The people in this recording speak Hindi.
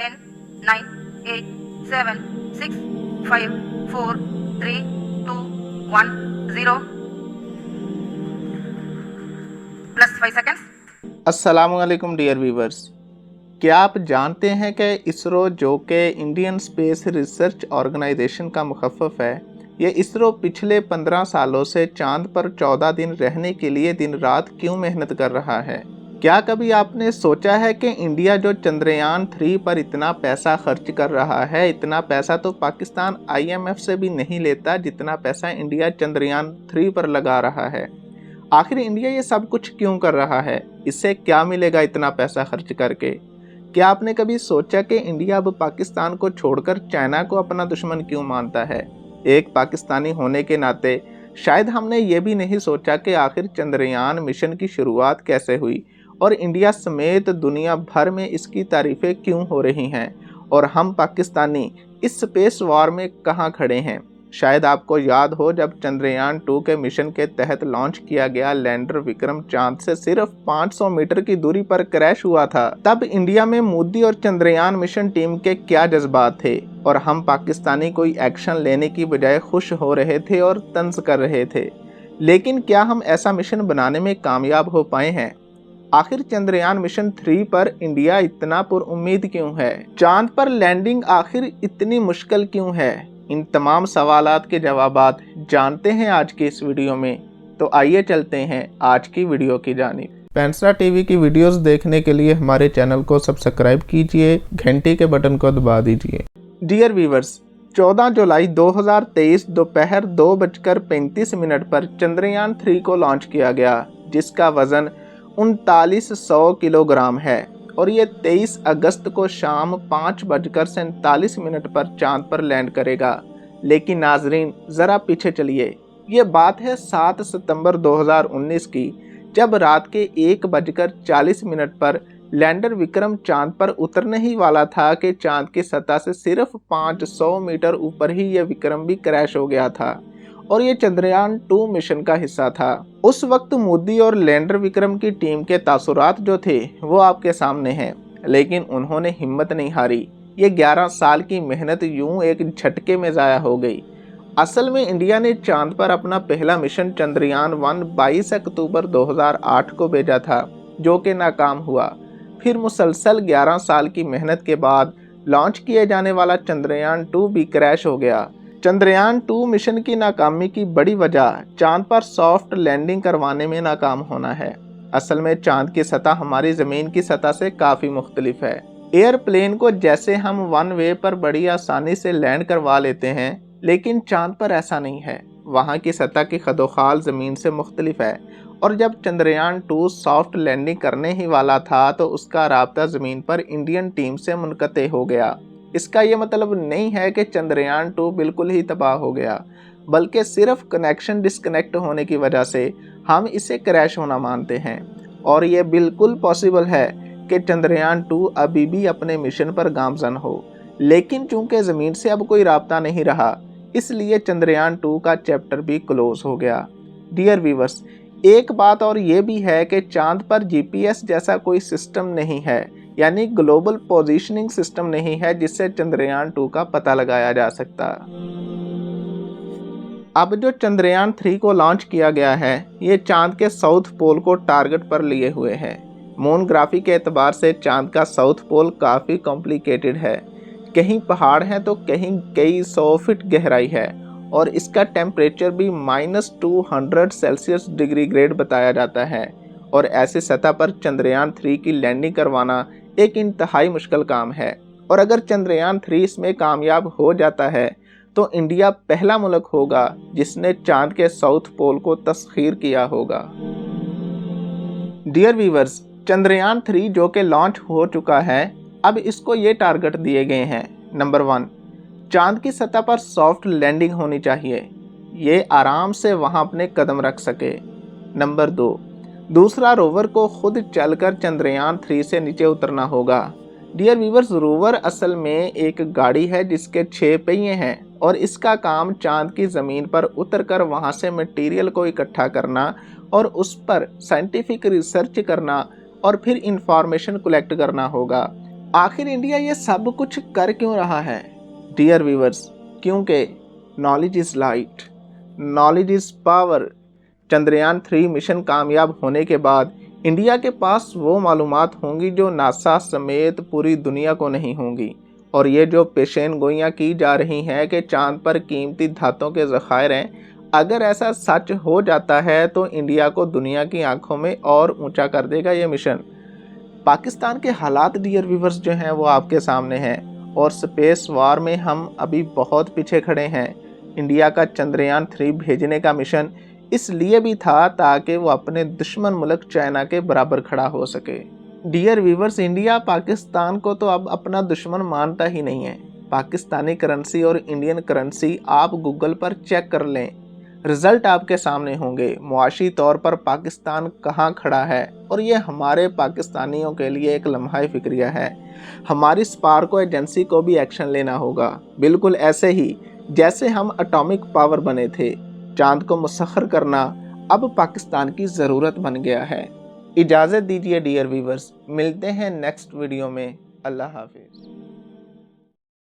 10, 9, 8, 7, 6, 5, 4, 3, 2, 1, 0. Plus 5 seconds. अस्सलामुअलैकुम डियर व्यूवर्स, क्या आप जानते हैं कि इसरो जो कि इंडियन स्पेस रिसर्च ऑर्गेनाइजेशन का मुखफ़फ़ है, ये इसरो पिछले 15 सालों से चांद पर 14 दिन रहने के लिए दिन रात क्यों मेहनत कर रहा है? क्या कभी आपने सोचा है कि इंडिया जो चंद्रयान 3 पर इतना पैसा खर्च कर रहा है, इतना पैसा तो पाकिस्तान IMF से भी नहीं लेता जितना पैसा इंडिया चंद्रयान 3 पर लगा रहा है। आखिर इंडिया ये सब कुछ क्यों कर रहा है? इससे क्या मिलेगा इतना पैसा खर्च करके? क्या आपने कभी सोचा कि इंडिया अब पाकिस्तान को छोड़कर चाइना को अपना दुश्मन क्यों मानता है? एक पाकिस्तानी होने के नाते शायद हमने ये भी नहीं सोचा कि आखिर चंद्रयान मिशन की शुरुआत कैसे हुई और इंडिया समेत दुनिया भर में इसकी तारीफें क्यों हो रही हैं और हम पाकिस्तानी इस स्पेस वॉर में कहाँ खड़े हैं। शायद आपको याद हो जब चंद्रयान 2 के मिशन के तहत लॉन्च किया गया लैंडर विक्रम चांद से सिर्फ 500 मीटर की दूरी पर क्रैश हुआ था, तब इंडिया में मोदी और चंद्रयान मिशन टीम के क्या जज्बात थे और हम पाकिस्तानी कोई एक्शन लेने की बजाय खुश हो रहे थे और तंज कर रहे थे। लेकिन क्या हम ऐसा मिशन बनाने में कामयाब हो पाए हैं? आखिर चंद्रयान मिशन 3 पर इंडिया इतना पुरउम्मीद क्यों है? चांद पर लैंडिंग आखिर इतनी मुश्किल क्यों है? इन तमाम सवालात के जवाबात जानते हैं आज की इस वीडियो में। तो आइए चलते हैं आज की वीडियो की जानिब। पेंसरा टीवी की वीडियोस देखने के लिए हमारे चैनल को सब्सक्राइब कीजिए, घंटी के बटन को दबा दीजिए। डियर व्यूवर्स, 14 जुलाई 2023 दोपहर 2:35 पर चंद्रयान 3 को लॉन्च किया गया, जिसका वजन 3900 किलोग्राम है और ये 23 अगस्त को शाम 5:47 पर चांद पर लैंड करेगा। लेकिन नाजरीन, ज़रा पीछे चलिए। ये बात है 7 सितंबर 2019 की, जब रात के 1:40 पर लैंडर विक्रम चांद पर उतरने ही वाला था कि चांद की सतह से सिर्फ 500 मीटर ऊपर ही यह विक्रम भी क्रैश हो गया था और ये चंद्रयान 2 मिशन का हिस्सा था। उस वक्त मोदी और लैंडर विक्रम की टीम के तासुरात जो थे वो आपके सामने हैं, लेकिन उन्होंने हिम्मत नहीं हारी। ये 11 साल की मेहनत यूं एक झटके में ज़ाया हो गई। असल में इंडिया ने चांद पर अपना पहला मिशन चंद्रयान 1 22 अक्टूबर 2008 को भेजा था, जो कि नाकाम हुआ। फिर मुसलसल 11 साल की मेहनत के बाद लॉन्च किए जाने वाला चंद्रयान 2 भी क्रैश हो गया। चंद्रयान 2 मिशन की नाकामी की बड़ी वजह चांद पर सॉफ्ट लैंडिंग करवाने में नाकाम होना है। असल में चांद की सतह हमारी ज़मीन की सतह से काफ़ी मुख्तलिफ है। एयरप्लेन को जैसे हम वन वे पर बड़ी आसानी से लैंड करवा लेते हैं, लेकिन चांद पर ऐसा नहीं है। वहाँ की सतह की खदोखाल ज़मीन से मुख्तलिफ है और जब चंद्रयान 2 सॉफ्ट लैंडिंग करने ही वाला था तो उसका राब्ता ज़मीन पर इंडियन टीम से मुनक़ते हो गया। इसका ये मतलब नहीं है कि चंद्रयान 2 बिल्कुल ही तबाह हो गया, बल्कि सिर्फ कनेक्शन डिस्कनेक्ट होने की वजह से हम इसे क्रैश होना मानते हैं। और ये बिल्कुल पॉसिबल है कि चंद्रयान 2 अभी भी अपने मिशन पर गामज़न हो, लेकिन चूंकि ज़मीन से अब कोई राब्ता नहीं रहा, इसलिए चंद्रयान 2 का चैप्टर भी क्लोज हो गया। डियर व्यूवर्स, एक बात और ये भी है कि चांद पर GPS जैसा कोई सिस्टम नहीं है, यानी ग्लोबल पोजीशनिंग सिस्टम नहीं है जिससे चंद्रयान 2 का पता लगाया जा सकता। अब जो चंद्रयान 3 को लॉन्च किया गया है, ये चांद के साउथ पोल को टारगेट पर लिए हुए है। मूनग्राफी के एतबार से चांद का साउथ पोल काफ़ी कॉम्प्लिकेटेड है। कहीं पहाड़ हैं तो कहीं कई 100 फीट गहराई है और इसका टेम्परेचर भी -200 डिग्री ग्रेड बताया जाता है। और ऐसी सतह पर चंद्रयान 3 की लैंडिंग करवाना एक इंतहाई मुश्किल काम है। और अगर चंद्रयान 3 इसमें कामयाब हो जाता है तो इंडिया पहला मुल्क होगा जिसने चांद के साउथ पोल को तस्खीर किया होगा। डियर व्यूवर्स, चंद्रयान 3 जो कि लॉन्च हो चुका है, अब इसको ये टारगेट दिए गए हैं। नंबर 1, चांद की सतह पर सॉफ्ट लैंडिंग होनी चाहिए, ये आराम से वहाँ अपने कदम रख सके। नंबर 2, दूसरा रोवर को खुद चलकर चंद्रयान 3 से नीचे उतरना होगा। डियर व्यूवर्स, रोवर असल में एक गाड़ी है जिसके 6 पहिए हैं और इसका काम चांद की ज़मीन पर उतरकर वहाँ से मटेरियल को इकट्ठा करना और उस पर साइंटिफिक रिसर्च करना और फिर इंफॉर्मेशन कलेक्ट करना होगा। आखिर इंडिया ये सब कुछ कर क्यों रहा है? डियर व्यूवर्स, क्योंकि knowledge is light, knowledge is power. Chandrayaan 3 mission कामयाब होने के बाद इंडिया के पास वो मालूमात होंगी जो नासा समेत पूरी दुनिया को नहीं होंगी। और ये जो पेशेन गोइयाँ की जा रही हैं कि चांद पर कीमती धातों के ज़खायर हैं, अगर ऐसा सच हो जाता है तो इंडिया को दुनिया की आंखों में और ऊंचा कर देगा ये मिशन। पाकिस्तान के हालात डियर व्यूवर्स जो हैं वो आपके सामने हैं और स्पेस वार में हम अभी बहुत पीछे खड़े हैं। इंडिया का चंद्रयान 3 भेजने का मिशन इसलिए भी था ताकि वो अपने दुश्मन मुल्क चाइना के बराबर खड़ा हो सके। डियर व्यूवर्स, इंडिया पाकिस्तान को तो अब अपना दुश्मन मानता ही नहीं है। पाकिस्तानी करेंसी और इंडियन करेंसी आप गूगल पर चेक कर लें, रिजल्ट आपके सामने होंगे। मुआशी तौर पर पाकिस्तान कहाँ खड़ा है और ये हमारे पाकिस्तानियों के लिए एक लम्हा फिक्रिया है। हमारी स्पार्को एजेंसी को भी एक्शन लेना होगा, बिल्कुल ऐसे ही जैसे हम एटॉमिक पावर बने थे। चांद को मुसख्खर करना अब पाकिस्तान की ज़रूरत बन गया है। इजाज़त दीजिए डियर व्यूवर्स, मिलते हैं नेक्स्ट वीडियो में। अल्लाह हाफिज़।